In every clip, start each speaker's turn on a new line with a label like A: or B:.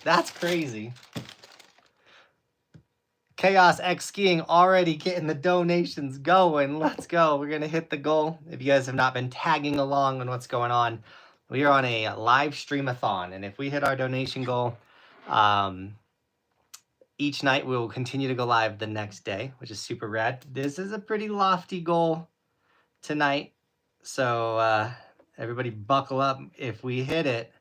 A: That's crazy. Chaos X Skiing already getting the donations going. Let's go. We're going to hit the goal. If you guys have not been tagging along on what's going on, we are on a live stream-a-thon. And if we hit our donation goal, each night we will continue to go live the next day, which is super rad. This is a pretty lofty goal tonight. So everybody buckle up if we hit it,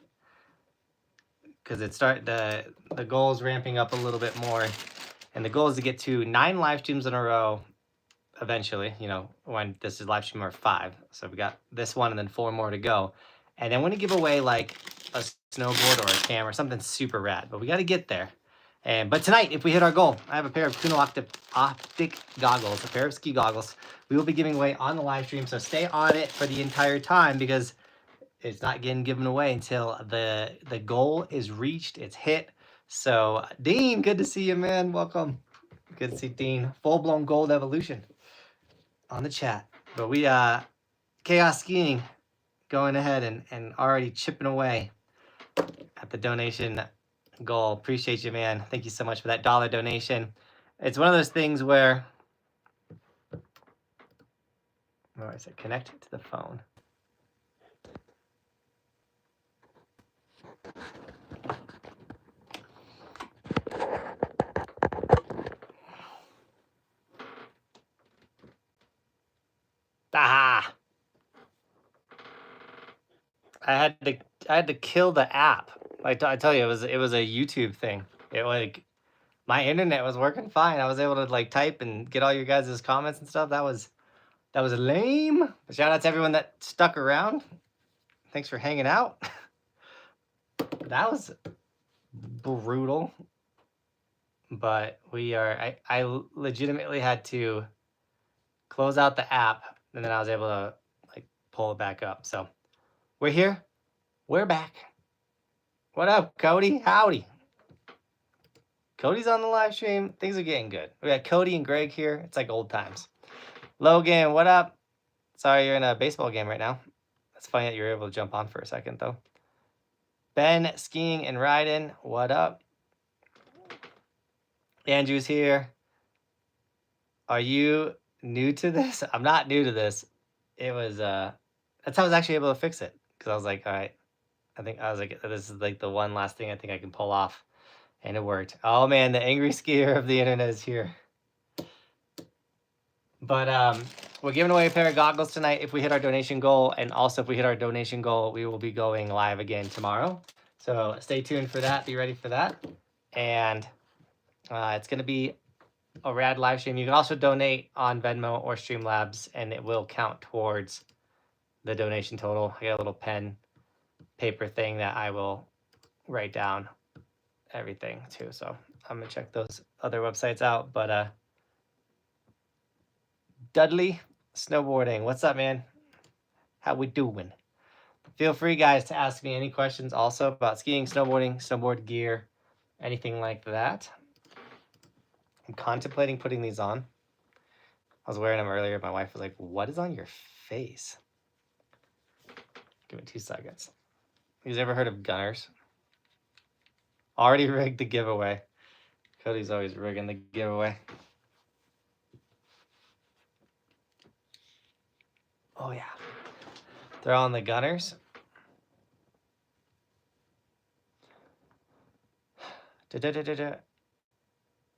A: because the goal is ramping up a little bit more. And the goal is to get to 9 live streams in a row eventually, you know, when this is live stream number 5. So we got this one and then 4 more to go. And then we're going to give away like a snowboard or a camera, something super rad. But we got to get there. But tonight, if we hit our goal, I have a pair of Kuno optic goggles, a pair of ski goggles we will be giving away on the live stream. So stay on it for the entire time, because it's not getting given away until the goal is reached, it's hit. So Dean, good to see you, man. Welcome. Good to see Dean. Full-blown gold evolution on the chat. But we Chaos Skiing going ahead and already chipping away at the donation goal. Appreciate you, man. Thank you so much for that $1 donation. It's one of those things where I said connect it to the phone. Aha! I had to kill the app. I tell you, it was a YouTube thing. It like my internet was working fine. I was able to like type and get all your guys' comments and stuff. That was lame. But shout out to everyone that stuck around. Thanks for hanging out. That was brutal. But we are I legitimately had to close out the app, and then I was able to like pull it back up. So we're here. We're back. What up, Cody? Howdy. Cody's on the live stream. Things are getting good. We got Cody and Greg here. It's like old times. Logan, what up? Sorry you're in a baseball game right now. It's funny that you're able to jump on for a second, though. Ben, skiing and riding. What up? Andrew's here. Are you new to this? I'm not new to this. It was, that's how I was actually able to fix it. Because I was like, all right. I was like, this is like the one last thing I think I can pull off. And it worked. Oh man, the angry skier of the internet is here. But we're giving away a pair of goggles tonight if we hit our donation goal. And also if we hit our donation goal, we will be going live again tomorrow. So stay tuned for that. Be ready for that. And it's going to be a rad live stream. You can also donate on Venmo or Streamlabs, and it will count towards the donation total. I got a little pen paper thing that I will write down everything too. So I'm gonna check those other websites out. But Dudley Snowboarding, what's up, man? How we doing? Feel free, guys, to ask me any questions also about skiing, snowboarding, snowboard gear, anything like that. I'm contemplating putting these on. I was wearing them earlier. My wife was like, what is on your face? Give me 2 seconds. You guys ever heard of gunners? Already rigged the giveaway. Cody's always rigging the giveaway. Oh, yeah. They're on the gunners.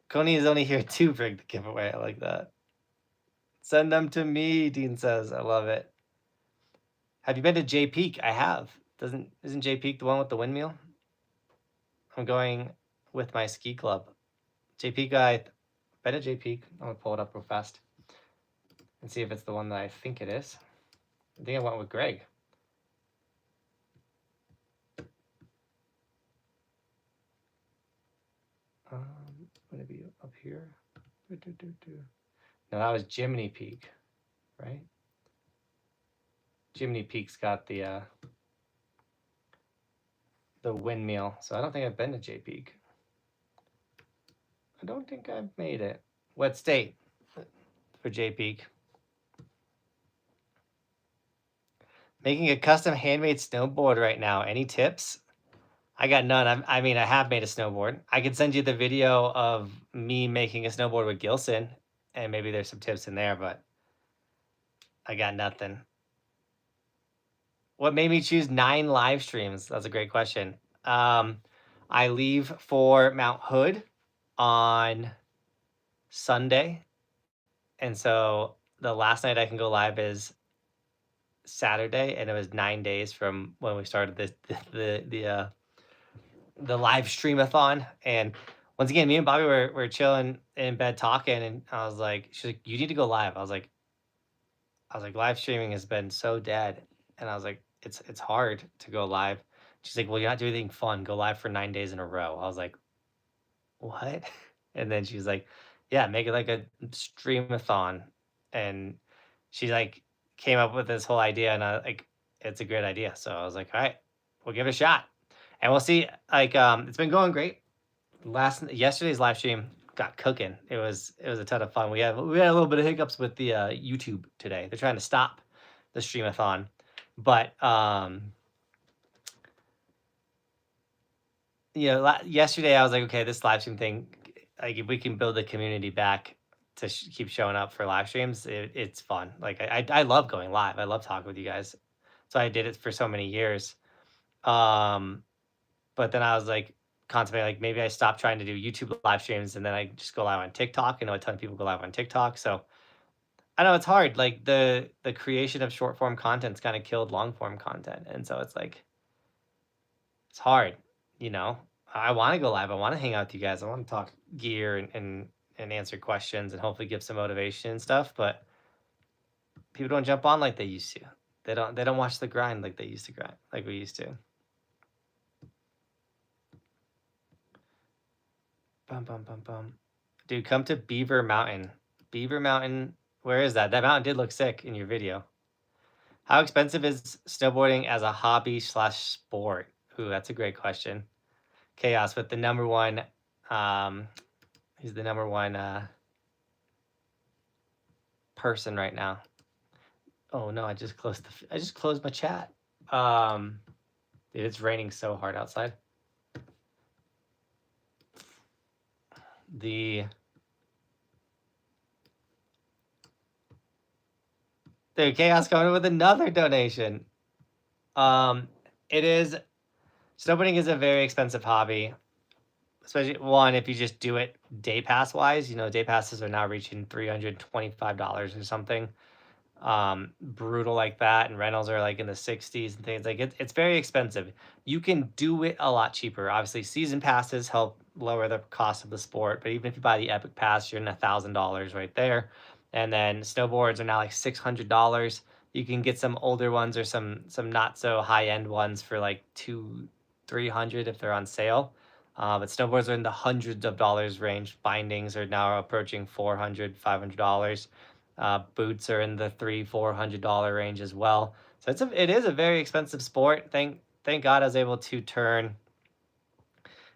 A: Coney is only here to rig the giveaway. I like that. Send them to me, Dean says. I love it. Have you been to J Peak? I have. Isn't J Peak the one with the windmill? I'm going with my ski club. J Peak, I've been to J Peak. I'm gonna pull it up real fast and see if it's the one that I think it is. I think I went with Greg. Would it be up here? No, that was Jiminy Peak, right? Jiminy Peak's got the windmill, so I don't think I've been to J Peak. I don't think I've made it. What state for J Peak? Making a custom handmade snowboard right now. Any tips? I got none. I mean, I have made a snowboard. I could send you the video of me making a snowboard with Gilson, and maybe there's some tips in there, but I got nothing. What made me choose 9 live streams? That's a great question. I leave for Mount Hood on Sunday, and so the last night I can go live is Saturday, and it was 9 days from when we started the live streamathon. And once again, me and Bobby were chilling in bed talking, and I was like, she's like, you need to go live. I was like, live streaming has been so dead, and I was like, it's hard to go live. She's like, well, you're not doing anything fun. Go live for 9 days in a row. I was like, what? And then she's like, yeah, make it like a streamathon. And she like came up with this whole idea, and I like, it's a great idea. So I was like, all right, we'll give it a shot, and we'll see. Like, it's been going great. Yesterday's live stream got cooking. It was a ton of fun. We had a little bit of hiccups with the YouTube today. They're trying to stop the streamathon, but you know, yesterday I was like, okay, this live stream thing, like if we can build the community back to keep showing up for live streams, it's fun. Like I love going live. I love talking with you guys. So I did it for so many years. But then I was like contemplating, like maybe I stop trying to do YouTube live streams and then I just go live on TikTok. I know a ton of people go live on TikTok. So I know it's hard. Like the creation of short form content's kind of killed long form content. And so it's like, it's hard, you know. I want to go live. I want to hang out with you guys. I want to talk gear and answer questions and hopefully give some motivation and stuff. But people don't jump on like they used to. They don't watch the grind like they used to grind, like we used to. Bum bum bum bum. Dude, come to Beaver Mountain. Beaver Mountain. Where is that? That mountain did look sick in your video. How expensive is snowboarding as a hobby/sport? Ooh, that's a great question. Chaos with the number one. He's the number one person right now. Oh no, I just closed my chat. Dude, it's raining so hard outside. Dude, Chaos coming with another donation. It is, snowboarding is a very expensive hobby, especially one if you just do it day pass wise. You know, day passes are now reaching $325 or something. Brutal like that, and rentals are like in the 60s and things. Like it's very expensive. You can do it a lot cheaper. Obviously, season passes help lower the cost of the sport, but even if you buy the Epic Pass, you're in $1,000 right there. And then snowboards are now like $600. You can get some older ones or some not so high end ones for like $200-300 if they're on sale. But snowboards are in the hundreds of dollars range. Bindings are now approaching $400-500. Boots are in the $300-400 range as well. So it is a very expensive sport. Thank God I was able to turn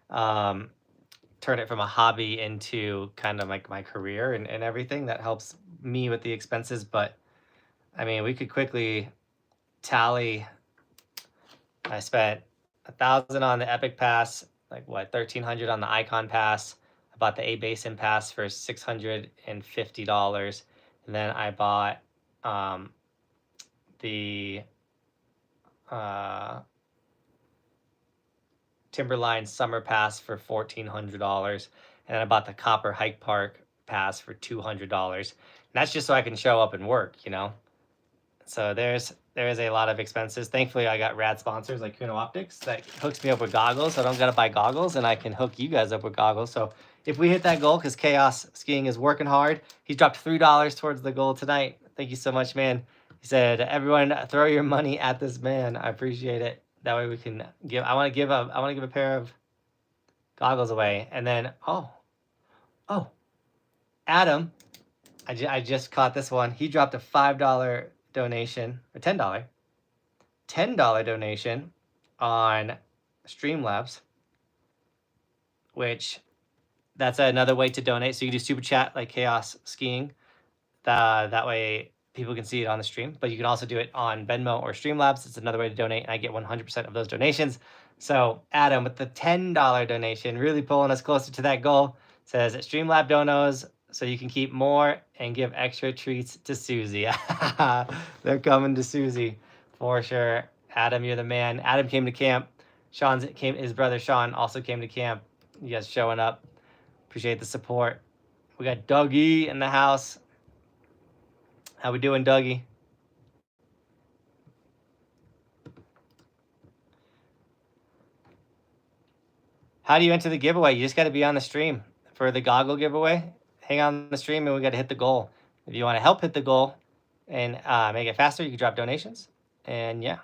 A: it from a hobby into kind of like my career and everything. That helps me with the expenses. But I mean, we could quickly tally. I spent $1,000 on the Epic Pass, like what, $1,300 on the Icon Pass. I bought the A Basin Pass for $650. And then I bought the Timberline Summer Pass for $1,400. And then I bought the Copper Hike Park Pass for $200. And that's just so I can show up and work, you know? So there is a lot of expenses. Thankfully, I got rad sponsors like Kuno Optics that hooks me up with goggles. So I don't got to buy goggles, and I can hook you guys up with goggles. So if we hit that goal, because Chaos Skiing is working hard, he's dropped $3 towards the goal tonight. Thank you so much, man. He said, everyone throw your money at this man. I appreciate it. That way we can give, I want to give a pair of goggles away. And then, oh, Adam, I just caught this one. He dropped a $5 donation, or $10 donation on Streamlabs, which that's another way to donate. So you can do super chat like Chaos Skiing. That way people can see it on the stream, but you can also do it on Venmo or Streamlabs. It's another way to donate, and I get 100% of those donations. So Adam with the $10 donation, really pulling us closer to that goal, says Streamlab donos so you can keep more and give extra treats to Susie. They're coming to Susie for sure. Adam, you're the man. Adam came to camp. His brother Sean also came to camp. You guys showing up. Appreciate the support. We got Dougie in the house. How we doing, Dougie? How do you enter the giveaway? You just got to be on the stream for the Goggle giveaway. Hang on the stream and we got to hit the goal. If you want to help hit the goal and make it faster, you can drop donations. And yeah,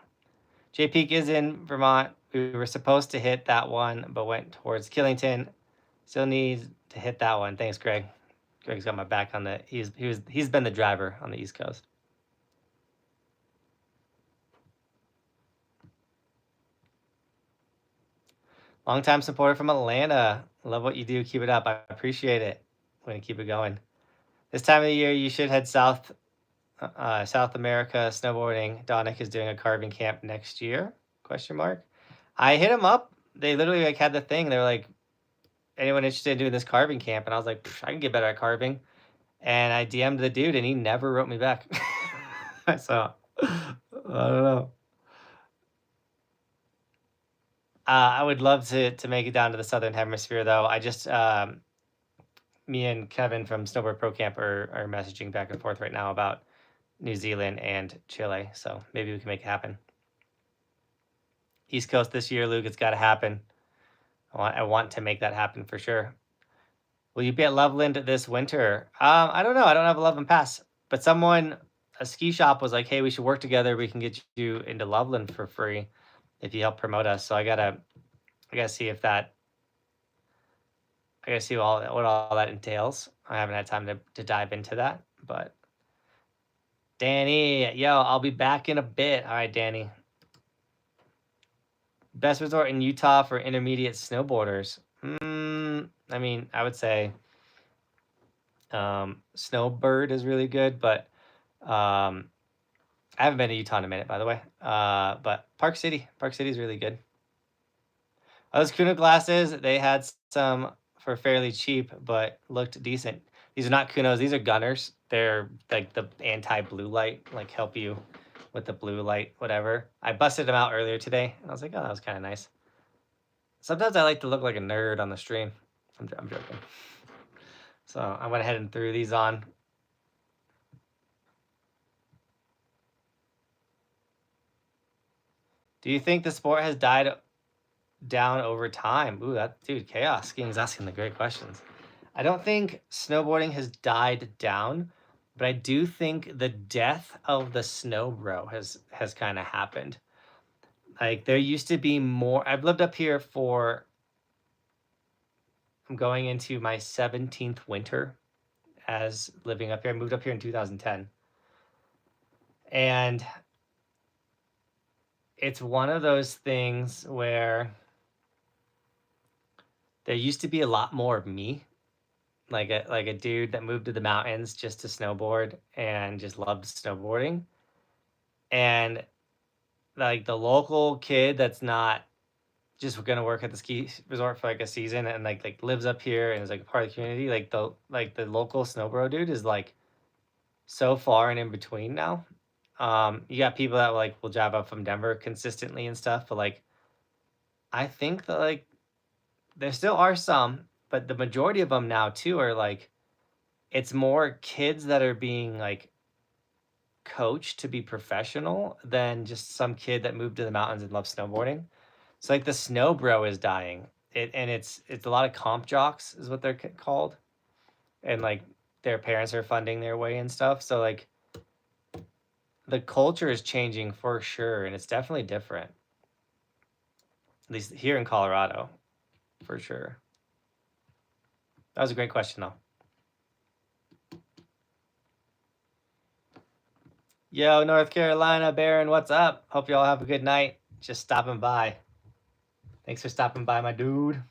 A: J Peak is in Vermont. We were supposed to hit that one, but went towards Killington. Still needs to hit that one. Thanks, Greg. Greg's got my back on the. He's been the driver on the East Coast. Long-time supporter from Atlanta. Love what you do. Keep it up. I appreciate it. I'm gonna keep it going. This time of the year, you should head south America snowboarding. Donick is doing a carving camp next year? Question mark. I hit him up. They literally like had the thing. They were like, anyone interested in doing this carving camp? And I was like, I can get better at carving. And I DM'd the dude, and he never wrote me back. So I don't know. I would love to make it down to the Southern Hemisphere, though. I just me and Kevin from Snowboard Pro Camp are messaging back and forth right now about New Zealand and Chile, so maybe we can make it happen. East Coast this year, Luke, it's got to happen. I want to make that happen for sure. Will you be at Loveland this winter? I don't know. I don't have a Loveland pass, but a ski shop was like, hey, we should work together. We can get you into Loveland for free if you help promote us. So I gotta see if that. I gotta see what all that entails. I haven't had time to dive into that, but Danny, yo, I'll be back in a bit. All right, Danny. Best resort in Utah for intermediate snowboarders. I mean, I would say Snowbird is really good, but I haven't been to Utah in a minute, by the way. But Park City is really good. Those Kuno glasses, they had some for fairly cheap, but looked decent. These are not Kunos, these are Gunners. They're like the anti-blue light, like help you with the blue light, whatever. I busted them out earlier today, and I was like, oh, that was kind of nice. Sometimes I like to look like a nerd on the stream. I'm joking. So I went ahead and threw these on. Do you think the sport has died down over time? Ooh, dude, Chaos Skiing's asking the great questions. I don't think snowboarding has died down, but I do think the death of the snow bro has kind of happened. Like there used to be more. I've lived up here I'm going into my 17th winter as living up here. I moved up here in 2010. And it's one of those things where there used to be a lot more of me, like a dude that moved to the mountains just to snowboard and just loved snowboarding. And like the local kid that's not just gonna work at the ski resort for like a season and like lives up here and is like a part of the community, like the local snowbro dude is like so far and in between now. You got people that will drive up from Denver consistently and stuff, but like I think that like there still are some, but the majority of them now too are like it's more kids that are being like coached to be professional than just some kid that moved to the mountains and loves snowboarding. So like the snow bro is dying. It's a lot of comp jocks is what they're called, and like their parents are funding their way and stuff. So like the culture is changing for sure, and it's definitely different. At least here in Colorado, for sure. That was a great question, though. Yo, North Carolina, Baron, what's up? Hope y'all have a good night. Just stopping by. Thanks for stopping by, my dude.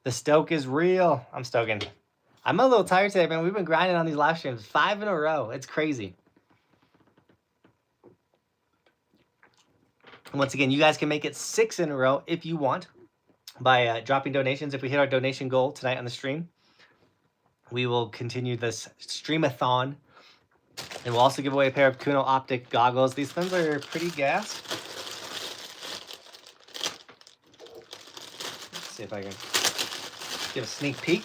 A: The stoke is real. I'm stoking. I'm a little tired today, man. We've been grinding on these live streams 5 in a row. It's crazy. And once again, you guys can make it 6 in a row if you want by dropping donations. If we hit our donation goal tonight on the stream, we will continue this streamathon. And we'll also give away a pair of Kuno Optic goggles. These things are pretty gas. Let's see if I can give a sneak peek.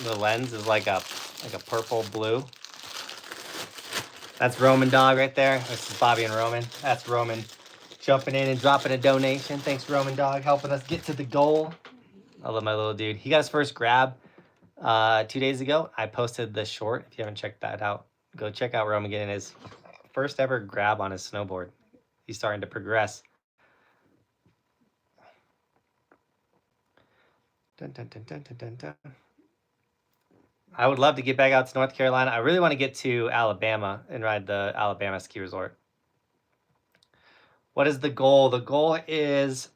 A: The lens is like a purple blue. That's Roman Dog right there. This is Bobby and Roman. That's Roman jumping in and dropping a donation. Thanks, Roman Dog, helping us get to the goal. I love my little dude. He got his first grab 2 days ago. I posted the short. If you haven't checked that out, go check out Roman getting his first ever grab on his snowboard. He's starting to progress. Dun, dun, dun, dun, dun, dun, dun. I would love to get back out to North Carolina. I really want to get to Alabama and ride the Alabama ski resort. What is the goal? The goal is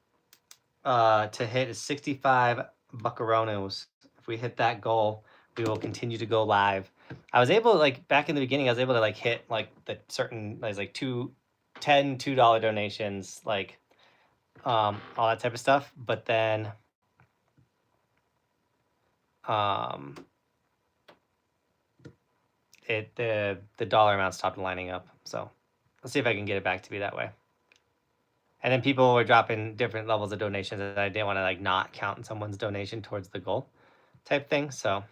A: to hit 65 buccaronos. If we hit that goal, we will continue to go live. I was able to, like, back in the beginning, I was able to like hit like the certain, like $10 $2 donations, like all that type of stuff. But then the dollar amount stopped lining up. So let's see if I can get it back to be that way. And then people were dropping different levels of donations, and I didn't want to like not count someone's donation towards the goal type thing. So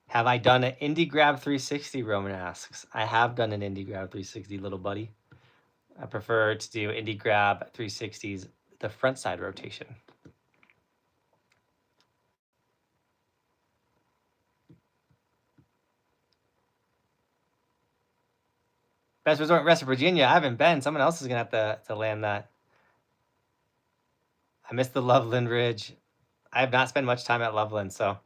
A: have I done an Indie Grab 360? Roman asks. I have done an Indie Grab 360, little buddy. I prefer to do Indie Grab 360s, the front side rotation. Best Resort West Virginia. I haven't been. Someone else is gonna have to land that. I missed the Loveland Ridge. I have not spent much time at Loveland, so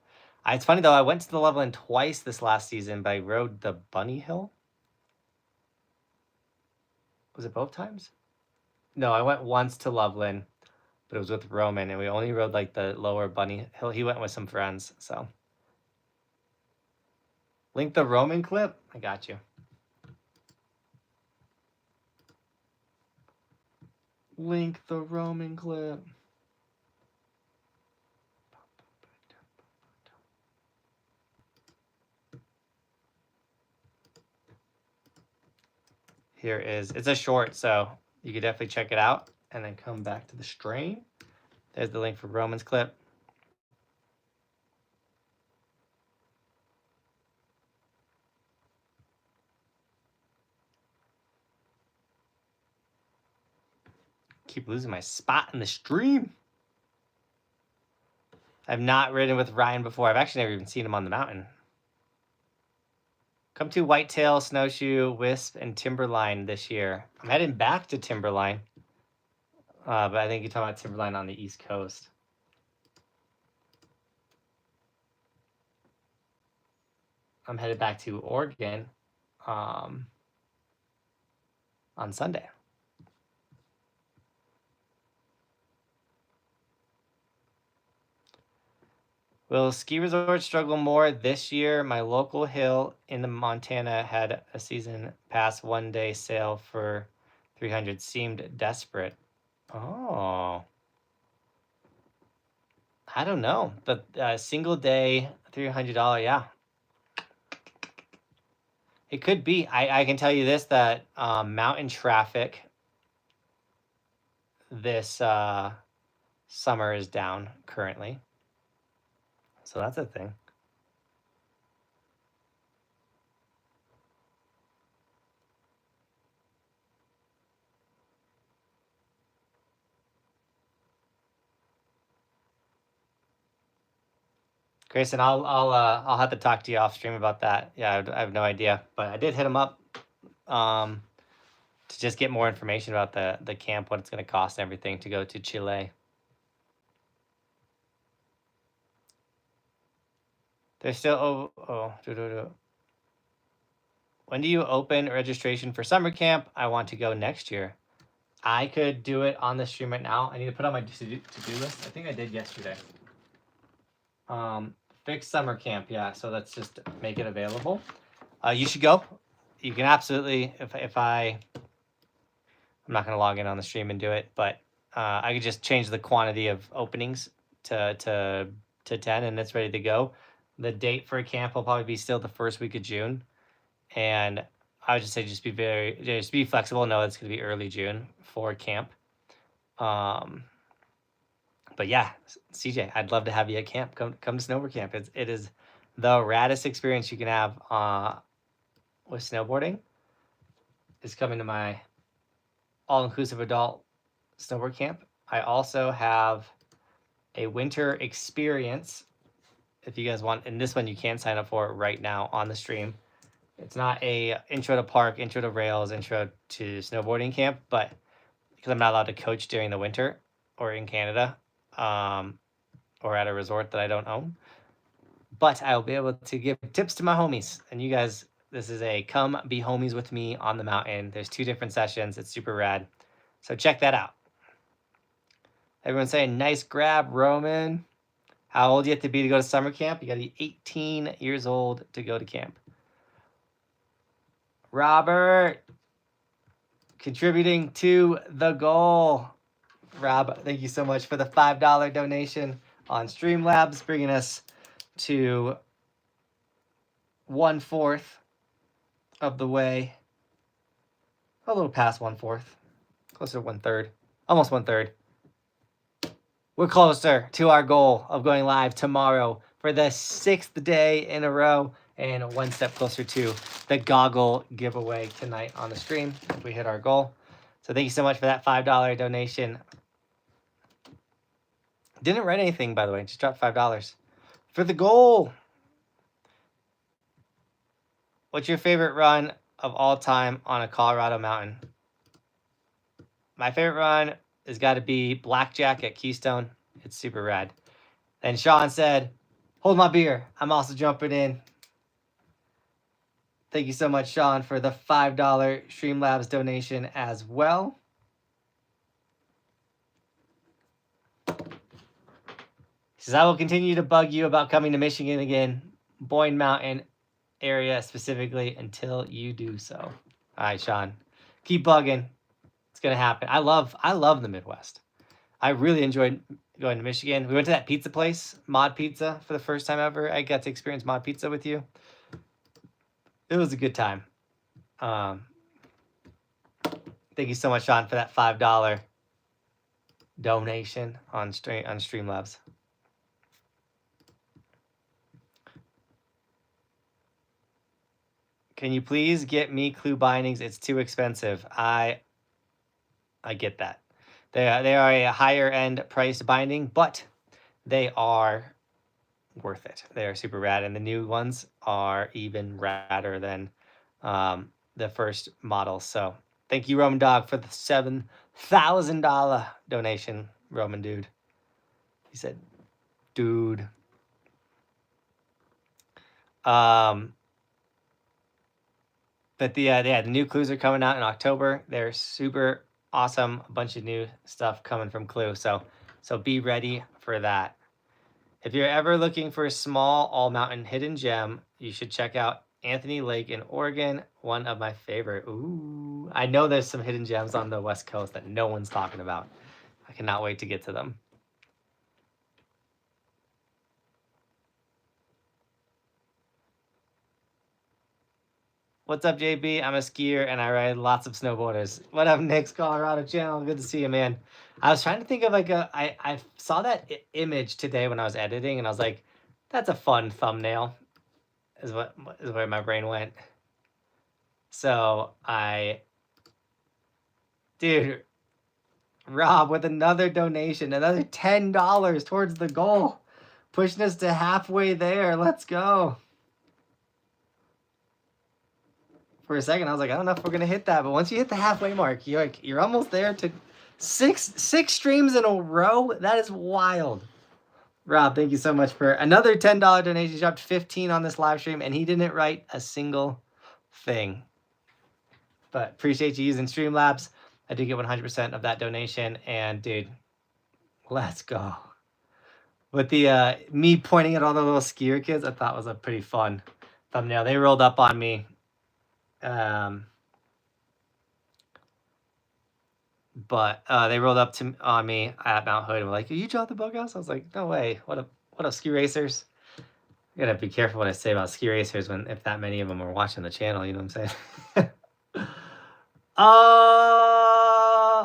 A: it's funny though. I went to the Loveland twice this last season, but I rode the Bunny Hill. Was it both times? No, I went once to Loveland, but it was with Roman, and we only rode like the lower Bunny Hill. He went with some friends, so. Link the Roman clip. I got you. Link the Roman clip. Here is, it's a short, so you can definitely check it out and then come back to the stream. There's the link for Roman's clip. Keep losing my spot in the stream. I've not ridden with Ryan before. I've actually never even seen him on the mountain. Come to Whitetail, Snowshoe, Wisp, and Timberline this year. I'm heading back to Timberline. But I think you're talking about Timberline on the East Coast. I'm headed back to Oregon on Sunday. Will ski resorts struggle more this year? My local hill in the Montana had a season pass one-day sale for $300. Seemed desperate. Oh. I don't know. The single day $300, yeah. It could be. I can tell you this, that mountain traffic this summer is down currently. So that's a thing. Grayson, I'll have to talk to you off stream about that. Yeah, I have no idea, but I did hit him up to just get more information about the camp, what it's going to cost and everything to go to Chile. There's still, when do you open registration for summer camp? I want to go next year. I could do it on the stream right now. I need to put on my to-do list. I think I did yesterday. Fixed summer camp, yeah. So let's just make it available. You should go. You can absolutely, I'm not going to log in on the stream and do it, but I could just change the quantity of openings to 10, and it's ready to go. The date for a camp will probably be still the first week of June, and I would just say just be flexible. Know it's going to be early June for camp. But yeah, CJ, I'd love to have you at camp. Come to Snowboard Camp. It is the raddest experience you can have with snowboarding. Is coming to my all-inclusive adult snowboard camp. I also have a winter experience. If you guys want, and this one you can sign up for right now on the stream. It's not a intro to park, intro to rails, intro to snowboarding camp, but because I'm not allowed to coach during the winter or in Canada, or at a resort that I don't own, but I'll be able to give tips to my homies. And you guys, this is a come be homies with me on the mountain. There's 2 different sessions. It's super rad. So check that out. Everyone's saying, nice grab, Roman. How old do you have to be to go to summer camp? You got to be 18 years old to go to camp. Robert, contributing to the goal. Rob, thank you so much for the $5 donation on Streamlabs, bringing us to 1/4 of the way. A little past 1/4, closer to 1/3, almost 1/3. We're closer to our goal of going live tomorrow for the 6th day in a row, and one step closer to the Goggle giveaway tonight on the stream if we hit our goal. So thank you so much for that $5 donation. Didn't write anything, by the way. Just dropped $5 for the goal. What's your favorite run of all time on a Colorado mountain? My favorite run has got to be Blackjack at Keystone. It's super rad. And Sean said, hold my beer. I'm also jumping in. Thank you so much, Sean, for the $5 Streamlabs donation as well. He says, I will continue to bug you about coming to Michigan again, Boyne Mountain area specifically, until you do so. All right, Sean, keep bugging. It's going to happen. I love the Midwest. I really enjoyed going to Michigan. We went to that pizza place, Mod Pizza, for the first time ever. I got to experience Mod Pizza with you. It was a good time. Thank you so much, Sean, for that $5 donation on Streamlabs. Can you please get me Clue bindings? It's too expensive. I get that. They are a higher end priced binding, but they are worth it. They are super rad, and the new ones are even radder than the first model. So thank you, Roman Dog, for the $7,000 donation, Roman Dude. He said, dude. But the new Clues are coming out in October. They're super awesome. A bunch of new stuff coming from Clue. So be ready for that. If you're ever looking for a small all-mountain hidden gem, you should check out Anthony Lake in Oregon, one of my favorite. Ooh, I know there's some hidden gems on the West Coast that no one's talking about. I cannot wait to get to them. What's up, JB? I'm a skier and I ride lots of snowboarders. What up, Nick's Colorado channel? Good to see you, man. I was trying to think of like I saw that image today when I was editing, and I was like, that's a fun thumbnail, is where my brain went. So dude, Rob with another donation, another $10 towards the goal, pushing us to halfway there. Let's go. For a second, I was like, I don't know if we're gonna hit that, but once you hit the halfway mark, you're almost there to six streams in a row. That is wild. Rob, thank you so much for another $10 donation. He dropped 15 on this live stream, and he didn't write a single thing. But appreciate you using Streamlabs. I do get 100% of that donation. And dude, let's go. With the me pointing at all the little skier kids, I thought was a pretty fun thumbnail. They rolled up on me. But they rolled up on me at Mount Hood and were like, "Are you Johnathan Buckhouse?" I was like, "No way. What up, ski racers?" I gotta be careful what I say about ski racers if that many of them are watching the channel. You know what I'm saying?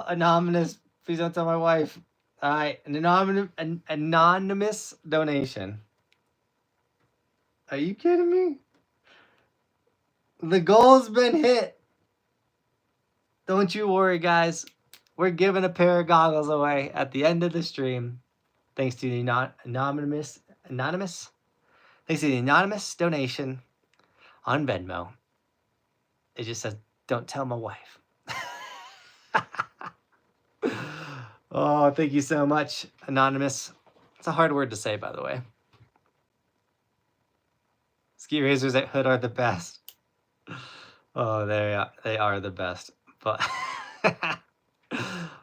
A: Anonymous. Please don't tell my wife. All right, an anonymous donation. Are you kidding me? The goal's been hit. Don't you worry, guys. We're giving a pair of goggles away at the end of the stream, thanks to the anonymous. Thanks to the anonymous donation on Venmo. It just says, "Don't tell my wife." Oh, thank you so much, anonymous. It's a hard word to say, by the way. Ski racers at Hood are the best. Oh, they are the best. But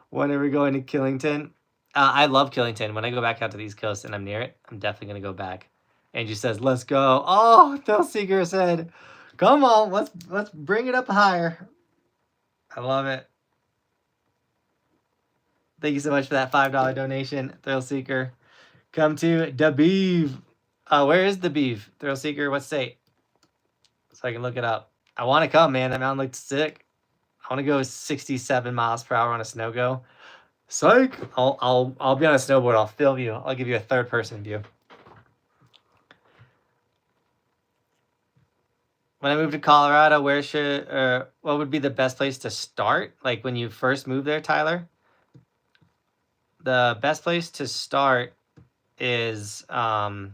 A: when are we going to Killington? I love Killington. When I go back out to the East Coast and I'm near it, I'm definitely going to go back. Angie says, "Let's go." Oh, Thrill Seeker said, "Come on, let's bring it up higher." I love it. Thank you so much for that $5 donation, Thrill Seeker. Come to Da Beeve. Where is Da Beeve? Thrill Seeker, what state? So I can look it up. I want to come, man. That mountain looks sick. I want to go 67 miles per hour on a snow go. Psych! I'll be on a snowboard. I'll film you. I'll give you a third-person view. When I move to Colorado, what would be the best place to start? Like when you first move there, Tyler? The best place to start is, well,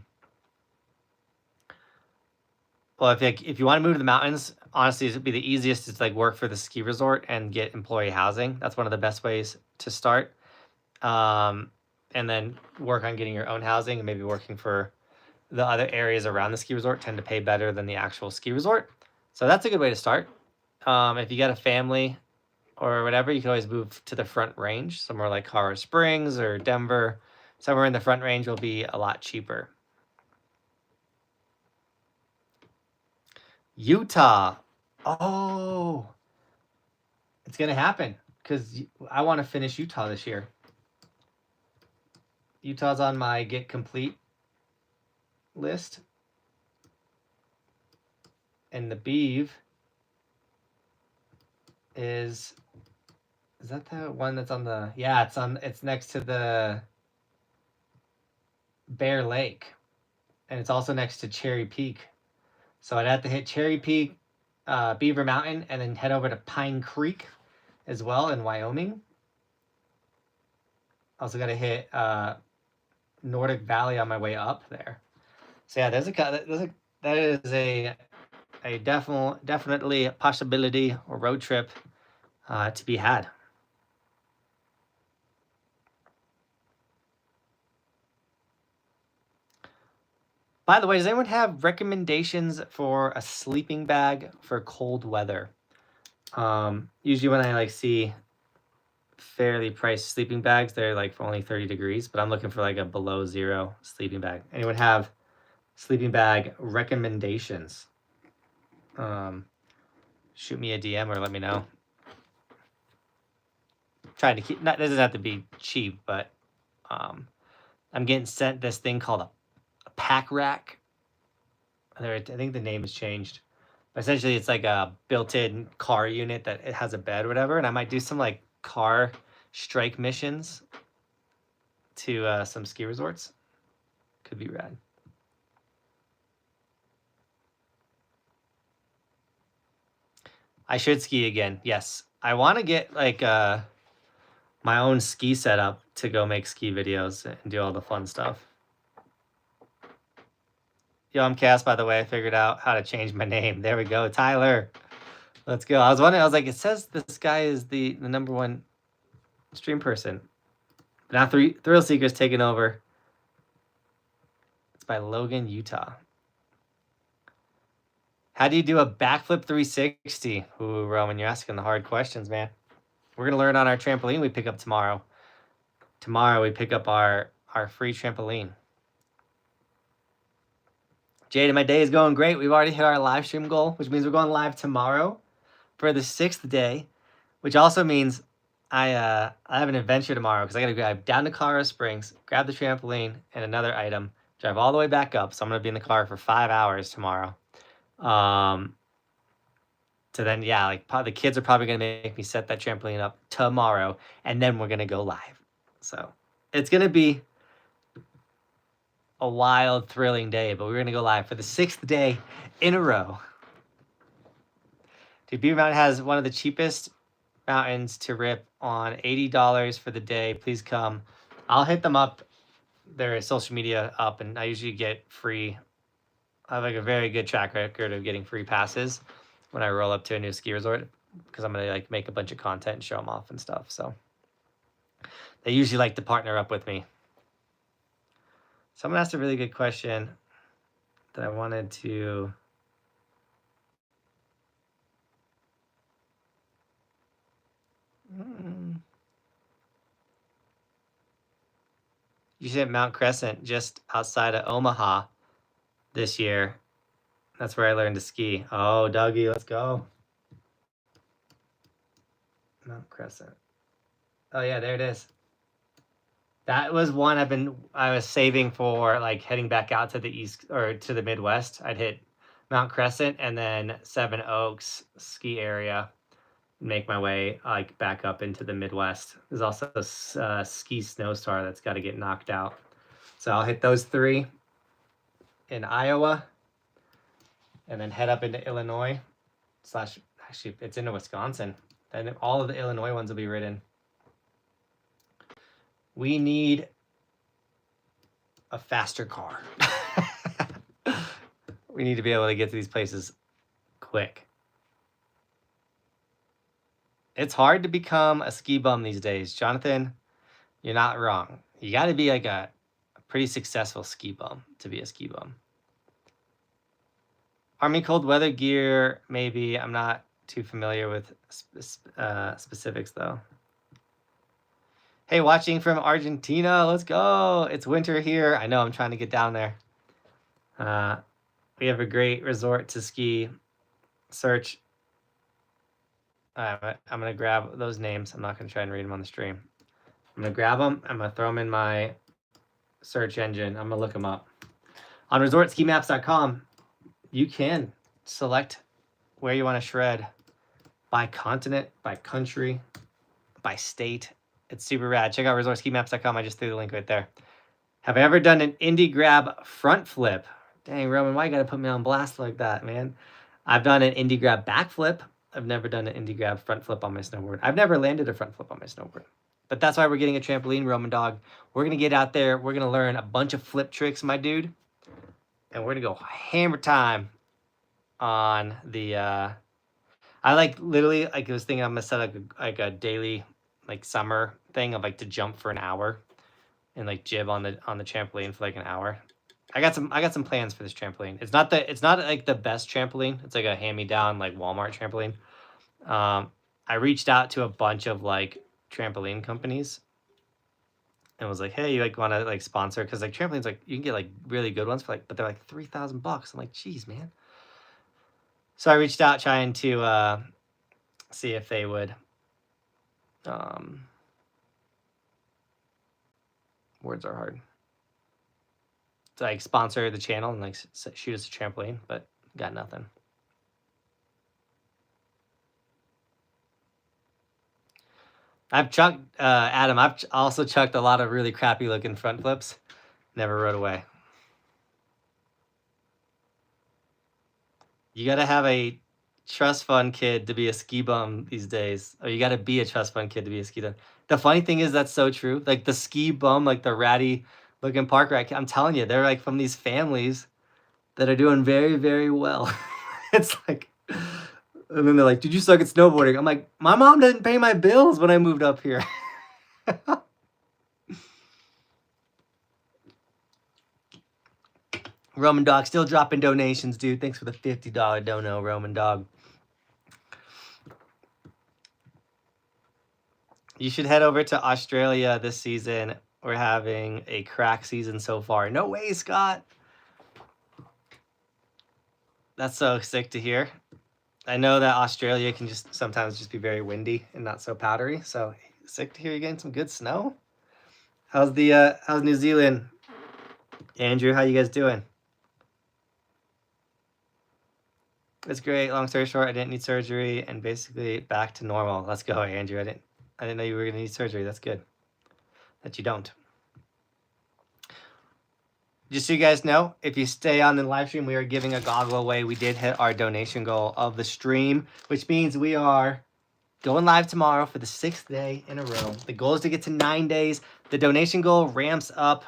A: if you want to move to the mountains, honestly, it would be the easiest to like work for the ski resort and get employee housing. That's one of the best ways to start. And then work on getting your own housing and maybe working for the other areas around the ski resort tend to pay better than the actual ski resort. So that's a good way to start. If you got a family or whatever, you can always move to the Front Range, somewhere like Colorado Springs or Denver. Somewhere in the Front Range will be a lot cheaper. Utah. Oh, it's going to happen because I want to finish Utah this year. Utah's on my Get Complete list. And the Beeve is that the one that's on the, yeah, it's next to the Bear Lake. And it's also next to Cherry Peak. So I'd have to hit Cherry Peak, Beaver Mountain, and then head over to Pine Creek as well in Wyoming. Also got to hit Nordic Valley on my way up there. So yeah, that is a definitely a possibility or road trip to be had. By the way, does anyone have recommendations for a sleeping bag for cold weather? Usually when I like see fairly priced sleeping bags, they're like for only 30 degrees, but I'm looking for like a below zero sleeping bag. Anyone have sleeping bag recommendations? Shoot me a DM or let me know. Trying to keep, this doesn't have to be cheap, but I'm getting sent this thing called a pack rack. I think the name has changed. But essentially, it's like a built-in car unit that it has a bed or whatever. And I might do some like car strike missions to some ski resorts. Could be rad. I should ski again. Yes. I want to get like my own ski setup to go make ski videos and do all the fun stuff. Yo, I'm Cass, by the way. I figured out how to change my name. There we go. Tyler. Let's go. I was wondering, I was like, it says this guy is the #1 stream person. Now Thrill Seeker's taking over. by Logan, Utah. How do you do a backflip 360? Ooh, Roman, you're asking the hard questions, man. We're going to learn on our trampoline we pick up tomorrow. Tomorrow we pick up our free trampoline. Jada, my day is going great. We've already hit our live stream goal, which means we're going live tomorrow for the 6th day, which also means I have an adventure tomorrow because I got to drive down to Colorado Springs, grab the trampoline and another item, drive all the way back up. So I'm going to be in the car for 5 hours tomorrow. So then, yeah, like the kids are probably going to make me set that trampoline up tomorrow, and then we're going to go live. So it's going to be a wild, thrilling day, but we're going to go live for the 6th day in a row. Dude, Beaver Mountain has one of the cheapest mountains to rip on, $80 for the day. Please come. I'll hit them up, their social media up, and I usually get free. I have like a very good track record of getting free passes when I roll up to a new ski resort, because I'm going to like make a bunch of content and show them off and stuff. So they usually like to partner up with me. Someone asked a really good question that I wanted to... You should hit Mount Crescent just outside of Omaha this year. That's where I learned to ski. Oh, Dougie, let's go. Mount Crescent. Oh yeah, there it is. That was one I was saving for like heading back out to the east or to the Midwest. I'd hit Mount Crescent and then Seven Oaks ski area, make my way like back up into the Midwest. There's also a ski snow star that's got to get knocked out. So I'll hit those 3 in Iowa and then head up into Illinois / actually it's into Wisconsin. And all of the Illinois ones will be ridden. We need a faster car. We need to be able to get to these places quick. It's hard to become a ski bum these days. Jonathan, you're not wrong. You got to be like a pretty successful ski bum to be a ski bum. Army cold weather gear, maybe. I'm not too familiar with specifics though. Hey, watching from Argentina. Let's go. It's winter here. I know, I'm trying to get down there. We have a great resort to ski. Search. I'm going to grab those names. I'm not going to try and read them on the stream. I'm going to grab them. I'm going to throw them in my search engine. I'm going to look them up. On resortskimaps.com, you can select where you want to shred by continent, by country, by state. It's super rad. Check out resortskimaps.com. I just threw the link right there. Have I ever done an indie grab front flip? Dang, Roman, why you got to put me on blast like that, man? I've done an indie grab back flip. I've never done an indie grab front flip on my snowboard. I've never landed a front flip on my snowboard. But that's why we're getting a trampoline, Roman Dog. We're going to get out there. We're going to learn a bunch of flip tricks, my dude. And we're going to go hammer time on the... I like literally, like I was thinking I'm going to set like a daily like summer thing of like to jump for an hour and like jib on the trampoline for like an hour. I got some plans for this trampoline. It's not like the best trampoline. It's like a hand-me-down like Walmart trampoline. I reached out to a bunch of like trampoline companies and was like, hey, you like want to like sponsor? Because like trampolines, like you can get like really good ones for like, but they're like $3,000. I'm like, geez, man. So I reached out trying to see if they would words are hard. To like sponsor the channel and like shoot us a trampoline, but got nothing. I've chucked, Adam, I've also chucked a lot of really crappy looking front flips. Never rode away. You got to have a trust fund kid to be a ski bum these days. Or you got to be a trust fund kid to be a ski bum. The funny thing is that's so true. Like the ski bum, like the ratty looking park rat, I'm telling you, they're like from these families that are doing very, very well. It's like, and then they're like, did you suck at snowboarding? I'm like, my mom didn't pay my bills when I moved up here. Roman Dog still dropping donations, dude. Thanks for the $50 dono, Roman Dog. You should head over to Australia this season. We're having a crack season so far. No way, Scott. That's so sick to hear. I know that Australia can just sometimes just be very windy and not so powdery. So sick to hear you're getting some good snow. How's New Zealand? Andrew, how you guys doing? It's great. Long story short, I didn't need surgery and basically back to normal. Let's go, Andrew. I didn't know you were gonna need surgery. That's good that you don't. Just so you guys know, if you stay on the live stream, we are giving a goggle away. We did hit our donation goal of the stream, which means we are going live tomorrow for the 6th day in a row. The goal is to get to 9 days. The donation goal ramps up.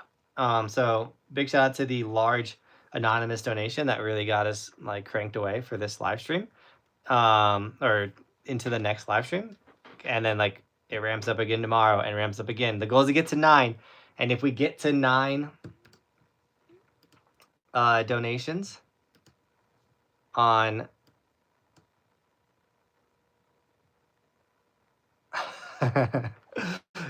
A: So big shout out to the large anonymous donation that really got us like cranked away for this live stream, or into the next live stream. And then like it ramps up again tomorrow and ramps up again. The goal is to get to 9. And if we get to 9 donations on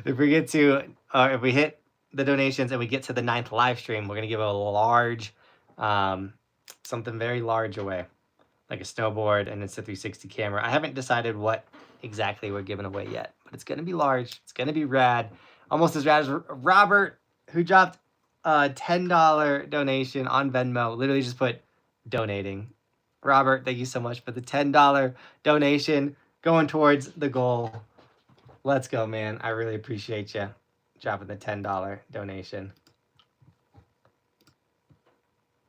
A: if we get to if we hit the donations and we get to the 9th live stream, we're gonna give a large something very large away, like a snowboard and it's a 360 camera. I haven't decided what exactly we're giving away yet, but it's gonna be large. It's gonna be rad, almost as rad as Robert, who dropped a $10 donation on Venmo. Literally just put donating. Robert, thank you so much for the $10 donation going towards the goal. Let's go, man. I really appreciate you dropping the $10 donation.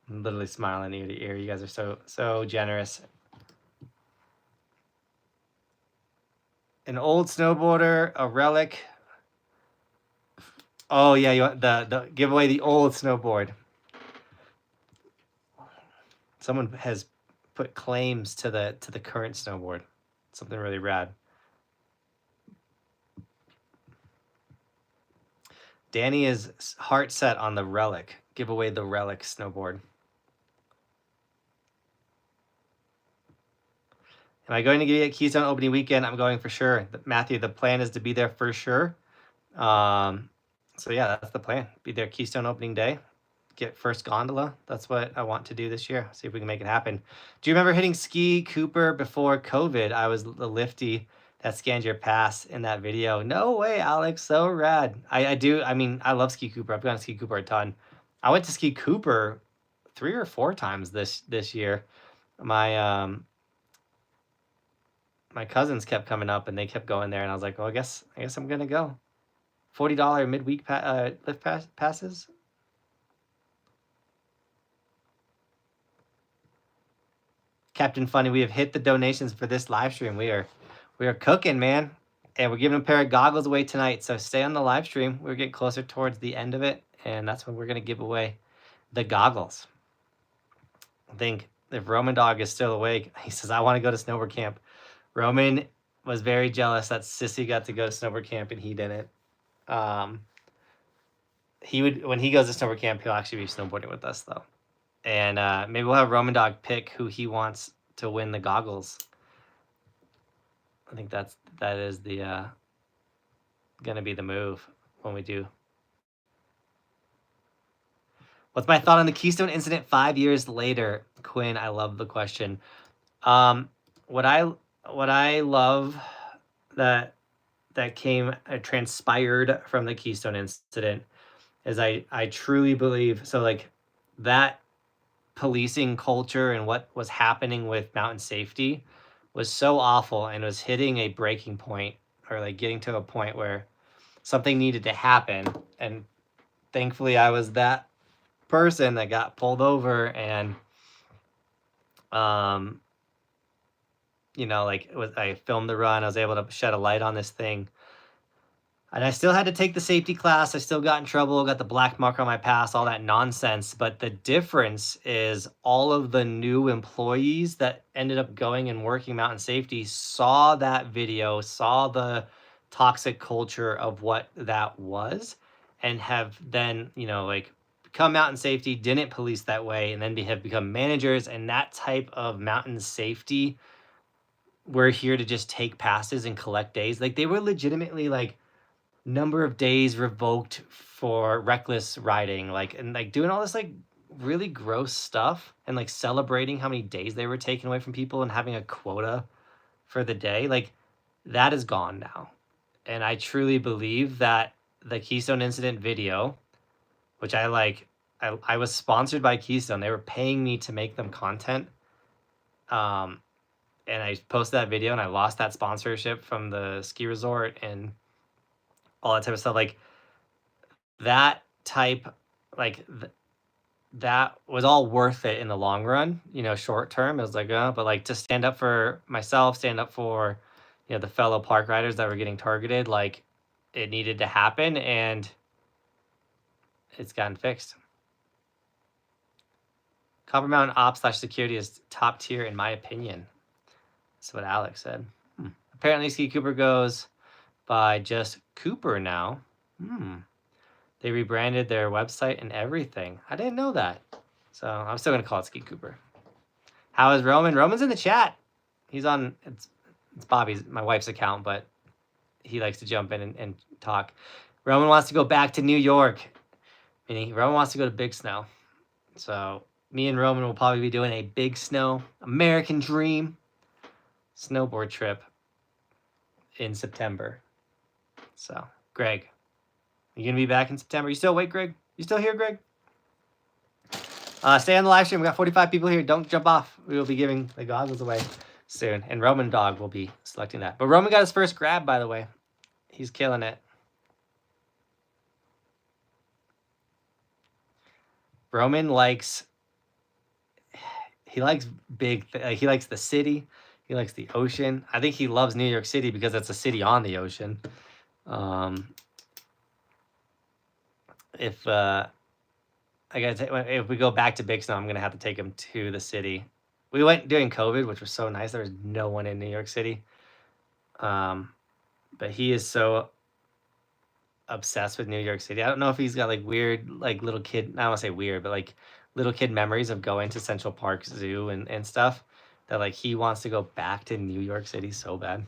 A: I'm literally smiling ear to ear. You guys are so generous. An old snowboarder, a relic. Oh yeah, you want the give away the old snowboard. Someone has put claims to the current snowboard. Something really rad. Danny is heart set on the relic. Give away the relic snowboard. Am I going to get Keystone opening weekend? I'm going for sure. Matthew, the plan is to be there for sure. So yeah, that's the plan. Be there Keystone opening day. Get first gondola. That's what I want to do this year. See if we can make it happen. Do you remember hitting Ski Cooper before COVID? I was the lifty that scanned your pass in that video. No way, Alex. So rad. I do. I mean, I love Ski Cooper. I've gone to Ski Cooper a ton. I went to Ski Cooper 3 or 4 times this year. My my cousins kept coming up and they kept going there, and I was like, well, I guess I'm gonna go. $40 midweek lift passes. Captain Funny, we have hit the donations for this live stream. We are cooking, man, and we're giving a pair of goggles away tonight. So stay on the live stream. We're getting closer towards the end of it, and that's when we're gonna give away the goggles. I think if Roman Dog is still awake, he says, I want to go to Snowboard Camp. Roman was very jealous that Sissy got to go to Snowboard Camp and he didn't. He would, when he goes to Snowboard Camp, he'll actually be snowboarding with us though. And maybe we'll have Roman Dog pick who he wants to win the goggles. I think that is the gonna be the move when we do. What's my thought on the Keystone incident 5 years later? Quinn, I love the question. What I love that transpired from the Keystone incident is I truly believe, so like that policing culture and what was happening with mountain safety was so awful and was hitting a breaking point, or like getting to a point where something needed to happen. And thankfully I was that person that got pulled over, and you know, like I filmed the run. I was able to shed a light on this thing, and I still had to take the safety class. I still got in trouble, got the black mark on my pass, all that nonsense. But the difference is all of the new employees that ended up going and working mountain safety saw that video, saw the toxic culture of what that was, and have then, you know, like become mountain safety, didn't police that way, and then have become managers. And that type of mountain safety, we're here to just take passes and collect days. Like, they were legitimately like number of days revoked for reckless riding, like, and like doing all this like really gross stuff, and like celebrating how many days they were taking away from people and having a quota for the day. Like, that is gone now. And I truly believe that the Keystone incident video, which I like, I was sponsored by Keystone. They were paying me to make them content. And I posted that video and I lost that sponsorship from the ski resort and all that type of stuff. Like, that type, like, that was all worth it in the long run, you know, short term. It was like, but like, to stand up for myself, stand up for, you know, the fellow park riders that were getting targeted, like, it needed to happen, and it's gotten fixed. Copper Mountain Ops / security is top tier in my opinion. That's what Alex said. Apparently Ski Cooper goes by just Cooper now. They rebranded their website and everything. I didn't know that. So I'm still going to call it Ski Cooper. How is Roman? Roman's in the chat. He's on, it's Bobby's, my wife's account, but he likes to jump in and talk. Roman wants to go back to New York. Meaning Roman wants to go to Big Snow. So me and Roman will probably be doing a Big Snow American Dream snowboard trip in September. So, Greg, you gonna be back in September? You still awake, Greg? You still here, Greg? Stay on the live stream. We got 45 people here. Don't jump off. We will be giving the goggles away soon. And Roman Dog will be selecting that. But Roman got his first grab, by the way. He's killing it. Roman likes, he likes big, he likes the city. He likes the ocean. I think he loves New York City because it's a city on the ocean. If we go back to Big Snow, I'm gonna have to take him to the city. We went during COVID, which was so nice. There was no one in New York City. But he is so obsessed with New York City. I don't know if he's got like weird, like little kid, I don't want to say weird, but like little kid memories of going to Central Park Zoo and stuff, that like he wants to go back to New York City so bad.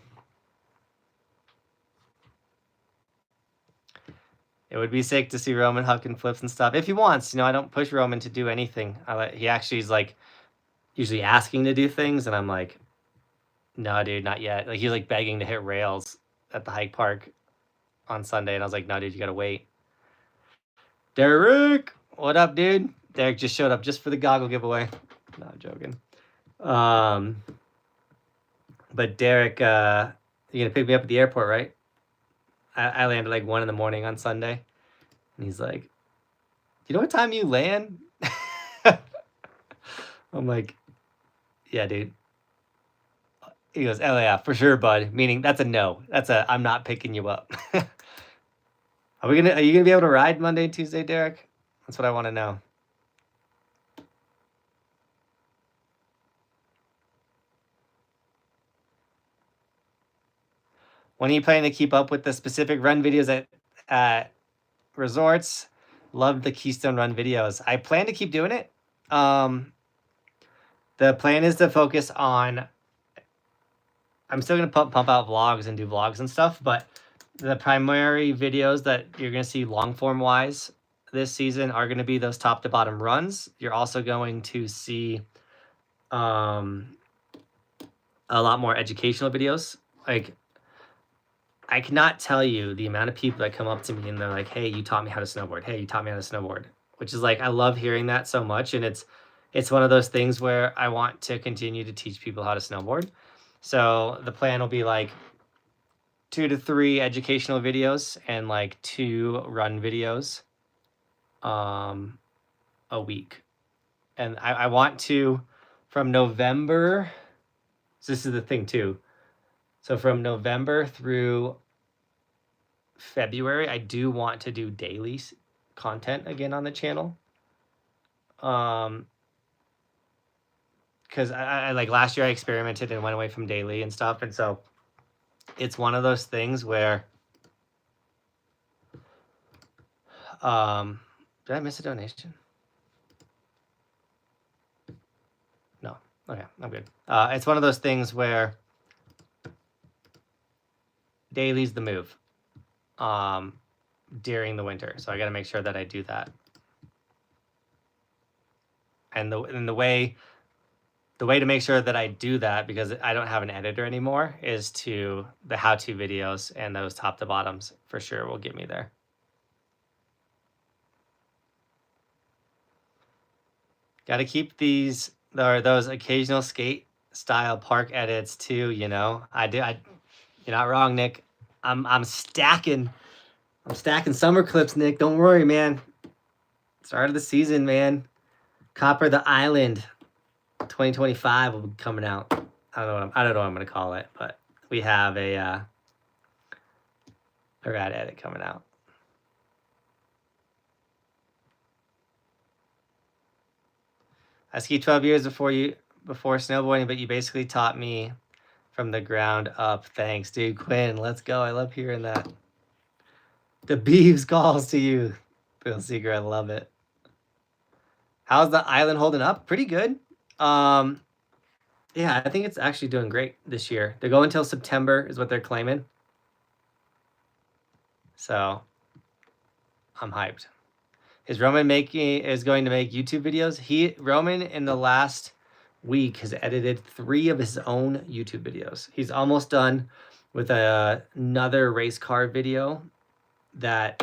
A: It would be sick to see Roman hucking flips and stuff if he wants. You know, I don't push Roman to do anything. He actually is like usually asking to do things, and I'm like, no, dude, not yet. Like, he's like begging to hit rails at the hike park on Sunday, and I was like, no, dude, you gotta wait. Derek, what up, dude? Derek just showed up just for the goggle giveaway. No, I'm joking. But Derek, you're gonna pick me up at the airport, right? I landed like 1 a.m. on Sunday, and he's like, you know what time you land? I'm like, yeah, dude. He goes, oh yeah, for sure, bud. Meaning that's a no. That's a I'm not picking you up. Are you gonna be able to ride Monday and Tuesday, Derek? That's what I want to know. When are you planning to keep up with the specific run videos at resorts? Love the Keystone Run videos. I plan to keep doing it. The plan is to focus on, I'm still going to pump out vlogs and do vlogs and stuff, but the primary videos that you're going to see long form wise this season are going to be those top to bottom runs. You're also going to see a lot more educational videos. Like, I cannot tell you the amount of people that come up to me and they're like, hey, you taught me how to snowboard. Hey, you taught me how to snowboard. Which is like, I love hearing that so much. And it's one of those things where I want to continue to teach people how to snowboard. So the plan will be like 2 to 3 educational videos and like 2 run videos a week. And I want to, from November, so this is the thing too. So from November through February, I do want to do daily content again on the channel. Because I like last year I experimented and went away from daily and stuff. And so it's one of those things where Did I miss a donation? No. Okay, I'm good. It's one of those things where daily's the move during the winter. So I got to make sure that I do that. And the way to make sure that I do that, because I don't have an editor anymore, is to the how-to videos, and those top to bottoms for sure will get me there. Got to keep these, or those occasional skate style park edits too. You know, you're not wrong, Nick. I'm stacking summer clips, Nick. Don't worry, man. Start of the season, man. Copper the Island 2025 will be coming out. I don't know what I'm gonna call it, but we have a rad edit coming out. I skied 12 years before snowboarding, but you basically taught me from the ground up. Thanks, dude. Quinn, let's go. I love hearing that. The Beeves calls to you. Bill Seeger, I love it. How's the island holding up? Pretty good. Yeah, I think it's actually doing great this year. They're going until September is what they're claiming. So I'm hyped. Is Roman going to make YouTube videos? Roman in the last week has edited 3 of his own YouTube videos. He's almost done with another race car video that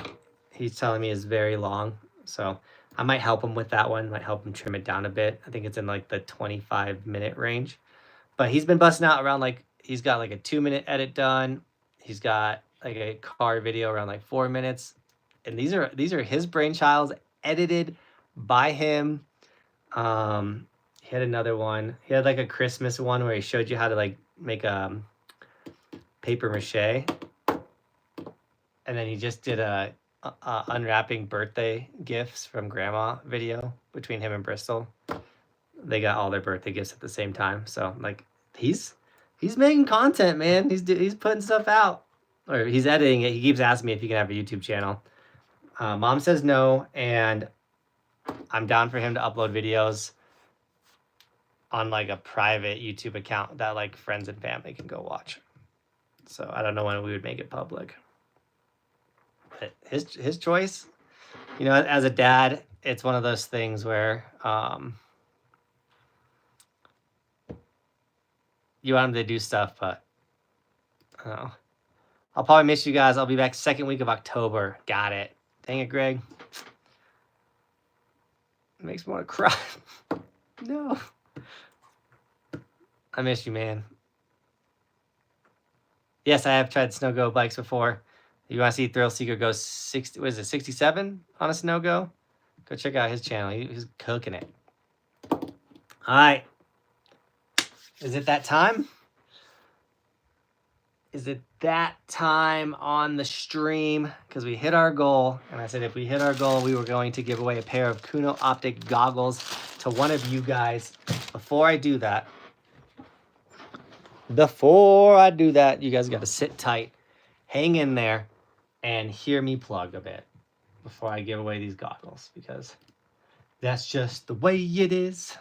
A: he's telling me is very long. So I might help him with that one. Might help him trim it down a bit. I think it's in like the 25-minute range. But he's been busting out around, like, he's got like a 2-minute edit done. He's got like a car video around like 4 minutes. And these are his brainchilds, edited by him. He had another one. He had like a Christmas one where he showed you how to like make paper mache. And then he just did a unwrapping birthday gifts from grandma video between him and Bristol. They got all their birthday gifts at the same time. So like he's making content, man. He's putting stuff out, or he's editing it. He keeps asking me if he can have a YouTube channel. Mom says no, and I'm down for him to upload videos on like a private YouTube account that like friends and family can go watch. So I don't know when we would make it public. But his choice. You know, as a dad, it's one of those things where you want him to do stuff, but I don't know. I'll probably miss you guys. I'll be back second week of October. Got it. Dang it, Greg. It makes me want to cry. No. I miss you, man. Yes, I have tried Snow Go bikes before. You want to see Thrill Seeker go 67 on a Snow Go? Go check out his channel. He's cooking it. All right. Is it that time? Is it that time on the stream? Because we hit our goal. And I said if we hit our goal, we were going to give away a pair of Kuno Optic goggles to one of you guys. Before I do that, you guys got to sit tight, hang in there, and hear me plug a bit before I give away these goggles. Because that's just the way it is.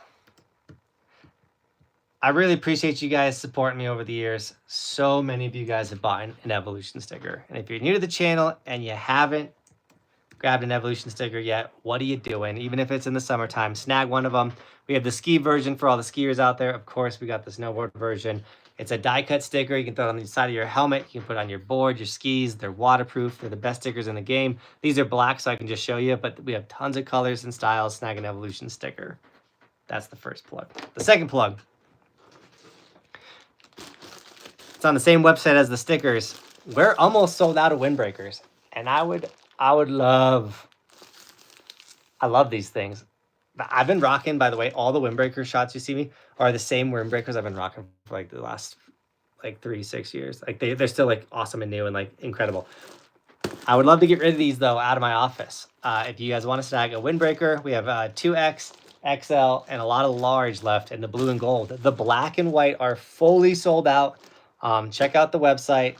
A: I really appreciate you guys supporting me over the years. So many of you guys have bought an Evolution sticker. And if you're new to the channel and you haven't grabbed an Evolution sticker yet, what are you doing? Even if it's in the summertime, snag one of them. We have the ski version for all the skiers out there. Of course, we got the snowboard version. It's a die-cut sticker. You can throw it on the side of your helmet. You can put it on your board, your skis. They're waterproof. They're the best stickers in the game. These are black, so I can just show you, but we have tons of colors and styles. Snag an Evolution sticker. That's the first plug. The second plug. It's on the same website as the stickers. We're almost sold out of windbreakers. And I love these things. I've been rocking, by the way, all the windbreaker shots you see me are the same windbreakers I've been rocking for like the last like 3-6 years. Like they're still like awesome and new and like incredible. I would love to get rid of these though out of my office. If you guys want to snag a windbreaker, we have 2X, XL, and a lot of large left in the blue and gold. The black and white are fully sold out. Check out the website,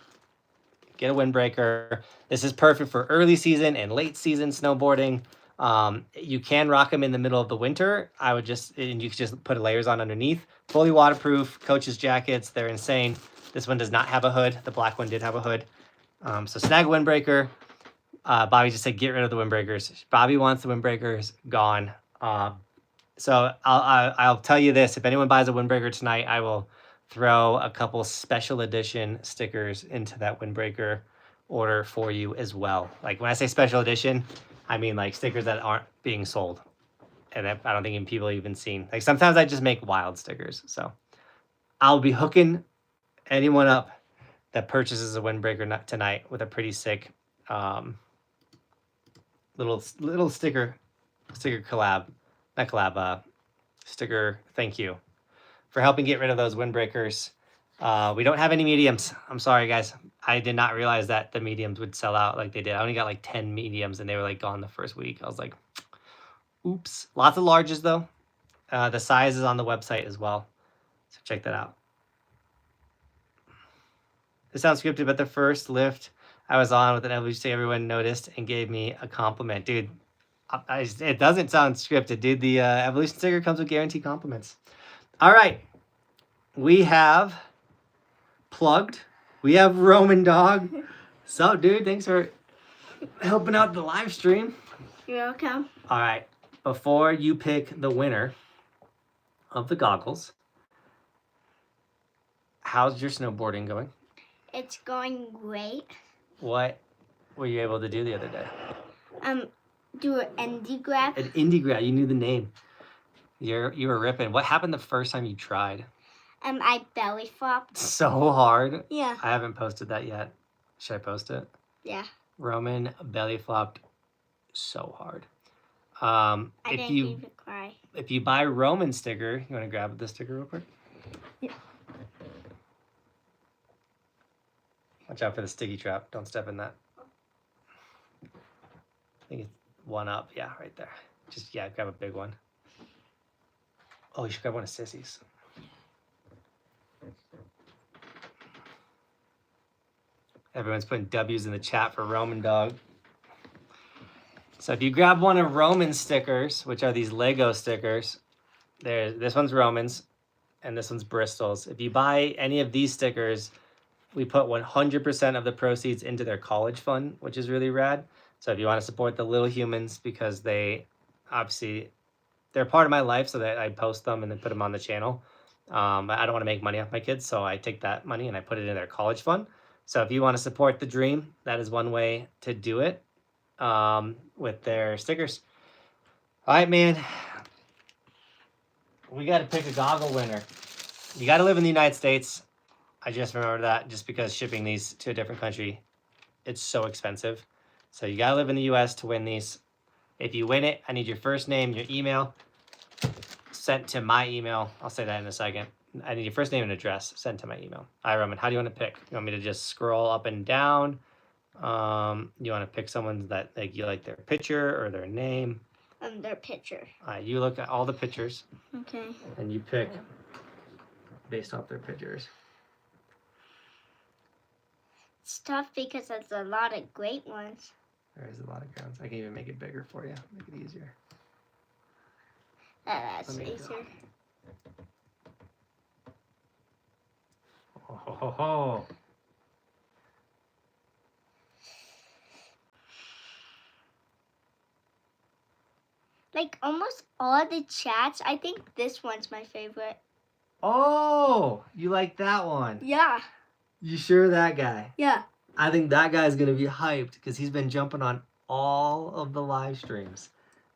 A: get a windbreaker. This is perfect for early season and late season snowboarding. You can rock them in the middle of the winter. And you can just put layers on underneath. Fully waterproof, coach's jackets. They're insane. This one does not have a hood. The black one did have a hood. So snag a windbreaker. Bobby just said, get rid of the windbreakers. Bobby wants the windbreakers gone. So I'll tell you this. If anyone buys a windbreaker tonight, I will throw a couple special edition stickers into that windbreaker order for you as well. Like when I say special edition, I mean like stickers that aren't being sold. And I don't think people even seen. Like sometimes I just make wild stickers. So I'll be hooking anyone up that purchases a windbreaker tonight with a pretty sick little sticker collab. Not collab, sticker thank you for helping get rid of those windbreakers. We don't have any mediums. I'm sorry, guys. I did not realize that the mediums would sell out like they did. I only got like 10 mediums and they were like gone the first week. I was like, oops. Lots of larges though. The size is on the website as well. So check that out. This sounds scripted, but the first lift I was on with an evolution, everyone noticed and gave me a compliment. Dude, it doesn't sound scripted, dude. The evolution sticker comes with guaranteed compliments. All right. We have plugged. We have Roman Dog. So, dude, thanks for helping out the live stream.
B: You're welcome.
A: All right. Before you pick the winner of the goggles, how's your snowboarding going?
B: It's going great.
A: What were you able to do the other day?
B: Do an indie grab.
A: An indie grab. You knew the name. You were ripping. What happened the first time you tried?
B: I belly flopped.
A: So hard.
B: Yeah.
A: I haven't posted that yet. Should I post it?
B: Yeah.
A: Roman belly flopped so hard.
B: I didn't even cry.
A: If you buy Roman sticker, you want to grab the sticker real quick?
B: Yeah.
A: Watch out for the sticky trap. Don't step in that. I think it's one up. Yeah, right there. Just, yeah, grab a big one. Oh, you should grab one of Sissy's. Everyone's putting W's in the chat for Roman Dog. So if you grab one of Roman's stickers, which are these Lego stickers, this one's Roman's and this one's Bristol's. If you buy any of these stickers, we put 100% of the proceeds into their college fund, which is really rad. So if you want to support the little humans, because they're part of my life, so that I post them and then put them on the channel. I don't want to make money off my kids, so I take that money and I put it in their college fund. So if you want to support the dream, that is one way to do it with their stickers. All right, man. We got to pick a goggle winner. You got to live in the United States. I just remembered that just because shipping these to a different country, it's so expensive. So you got to live in the U.S. to win these. If you win it, I need your first name, your email, sent to my email. I'll say that in a second. I need your first name and address sent to my email. All right, Roman, how do you want to pick? You want me to just scroll up and down? You want to pick someone that you like their picture or their name?
B: Their picture.
A: All right, you look at all the pictures.
B: Okay.
A: And you pick based off their pictures.
B: It's tough because there's a lot of great ones.
A: There is a lot of grounds. I can even make it bigger for you. Make it easier.
B: That's easier.
A: Oh, ho, ho, ho.
B: Like almost all the chats, I think this one's my favorite.
A: Oh, you like that one?
B: Yeah.
A: You sure that guy?
B: Yeah.
A: I think that guy's going to be hyped because he's been jumping on all of the live streams.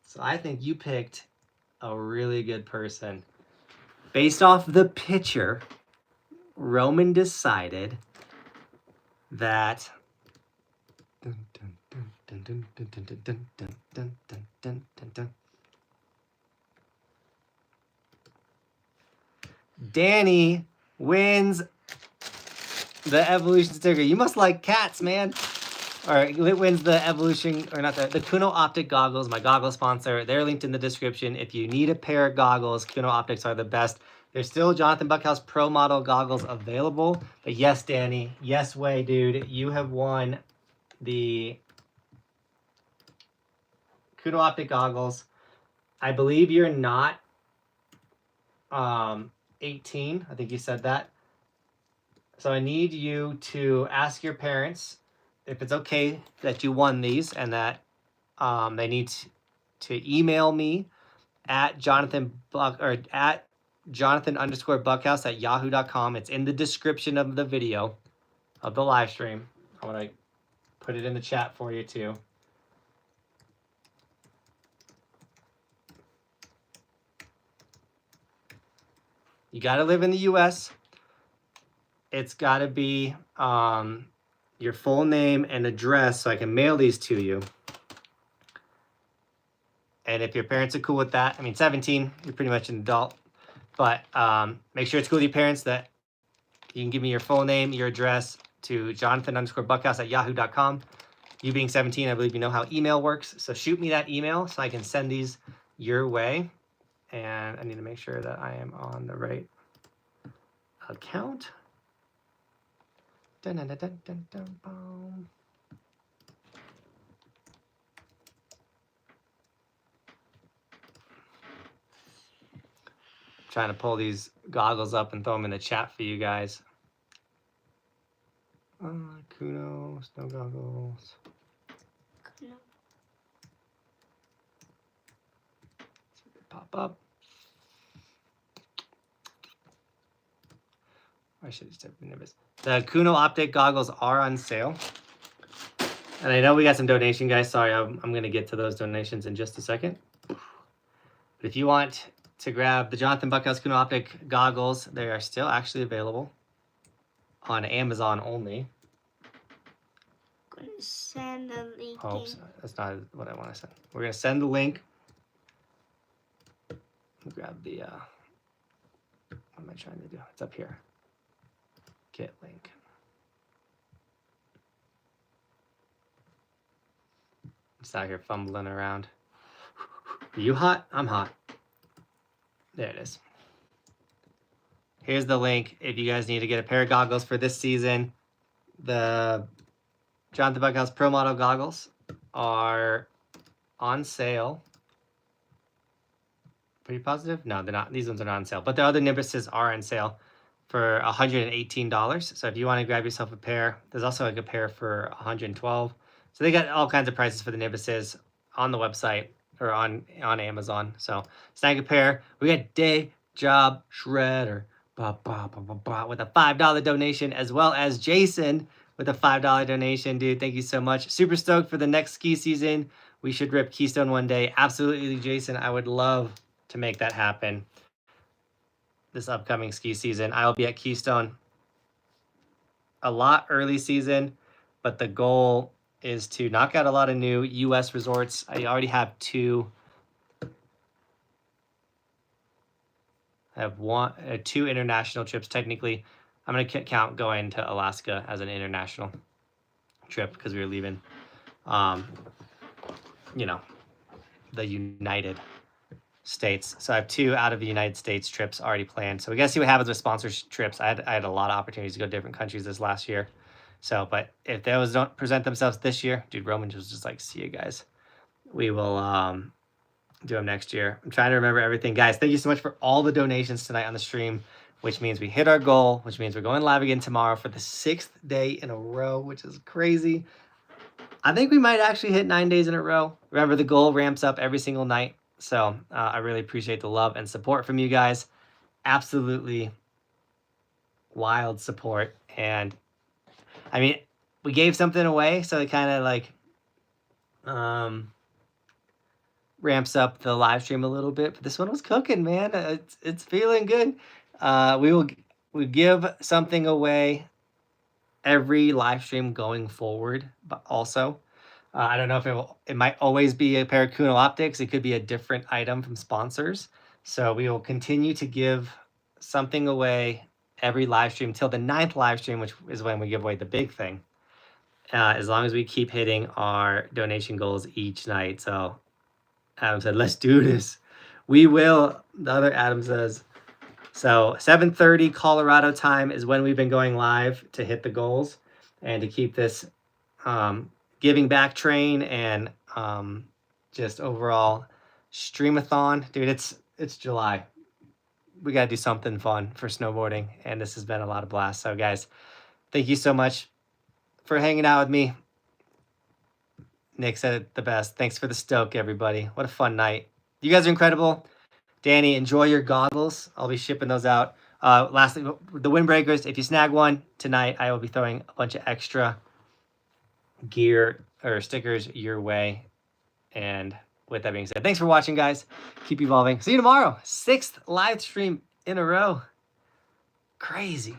A: So I think you picked a really good person. Based off the picture, Roman decided that Danny wins the evolution sticker. You must like cats, man. Or it wins the evolution, or not the Kuno Optic goggles, my goggle sponsor. They're linked in the description. If you need a pair of goggles, Kuno Optics are the best. There's still Johnathan Buckhouse Pro Model goggles available. But yes, Danny, yes way, dude. You have won the Kuno Optic goggles. I believe you're not 18. I think you said that. So I need you to ask your parents if it's okay that you won these, and that they need to email me at Johnathan_Buckhouse at yahoo.com. It's in the description of the video of the live stream. I want to put it in the chat for you too. You got to live in the US. It's got to be your full name and address so I can mail these to you. And if your parents are cool with that, I mean, 17, you're pretty much an adult. But make sure it's cool with your parents that you can give me your full name, your address to Johnathan_Buckhouse at yahoo.com. You being 17, I believe you know how email works. So shoot me that email so I can send these your way. And I need to make sure that I am on the right account. Dun, dun, dun, dun, dun, dun, boom. Trying to pull these goggles up and throw them in the chat for you guys. Kuno, snow goggles.
B: Kuno.
A: So they pop up. I should have just been nervous. The Kuno Optic goggles are on sale. And I know we got some donation guys. Sorry, I'm going to get to those donations in just a second. But if you want to grab the Johnathan Buckhouse Kuno Optic goggles, they are still actually available on Amazon only.
B: I'm going to send the link.
A: Oh, that's not what I want to send. We're going to send the link. Grab the, what am I trying to do? It's up here. Get link. Just out here fumbling around. Are you hot? I'm hot. There it is. Here's the link if you guys need to get a pair of goggles for this season. The Johnathan Buckhouse Pro Model goggles are on sale. Pretty positive? No, they're not. These ones are not on sale. But the other Nimbuses are on sale for $118. So if you want to grab yourself a pair, there's also like a pair for $112. So they got all kinds of prices for the Nimbuses on the website or on Amazon. So snag a pair. We got Day Job Shredder with a $5 donation, as well as Jason with a $5 donation. Dude, thank you so much. Super stoked for the next ski season. We should rip Keystone one day. Absolutely, Jason. I would love to make that happen this upcoming ski season. I will be at Keystone a lot early season, but the goal is to knock out a lot of new U.S. resorts. I already have two. I have two international trips. Technically, I'm going to count going to Alaska as an international trip because we were leaving, you know, the United States. So I have two out of the United States trips already planned. So we got to see what happens with sponsor trips. I had a lot of opportunities to go to different countries this last year. So, but if those don't present themselves this year, dude, Roman was just like, see you guys. We will do them next year. I'm trying to remember everything. Guys, thank you so much for all the donations tonight on the stream, which means we hit our goal, which means we're going live again tomorrow for the 6th day in a row, which is crazy. I think we might actually hit 9 days in a row. Remember, the goal ramps up every single night. So I really appreciate the love and support from you guys. Absolutely wild support. And I mean, we gave something away, so it kind of like ramps up the live stream a little bit. But this one was cooking, man. It's feeling good. We give something away every live stream going forward, but also I don't know if it might always be a pair of Kuno Optics. It could be a different item from sponsors. So we will continue to give something away every live stream till the 9th live stream, which is when we give away the big thing. As long as we keep hitting our donation goals each night. So Adam said, let's do this. We will. The other Adam says, so 7:30 Colorado time is when we've been going live to hit the goals and to keep this giving back train and just overall streamathon. Dude, it's July. We got to do something fun for snowboarding, and this has been a lot of blast. So guys, thank you so much for hanging out with me. Nick said it the best. Thanks for the stoke, everybody. What a fun night. You guys are incredible. Danny, enjoy your goggles. I'll be shipping those out. Lastly, the windbreakers. If you snag one tonight, I will be throwing a bunch of extra gear or stickers your way. And with that being said, thanks for watching, guys. Keep evolving. See you tomorrow. 6th live stream in a row. Crazy.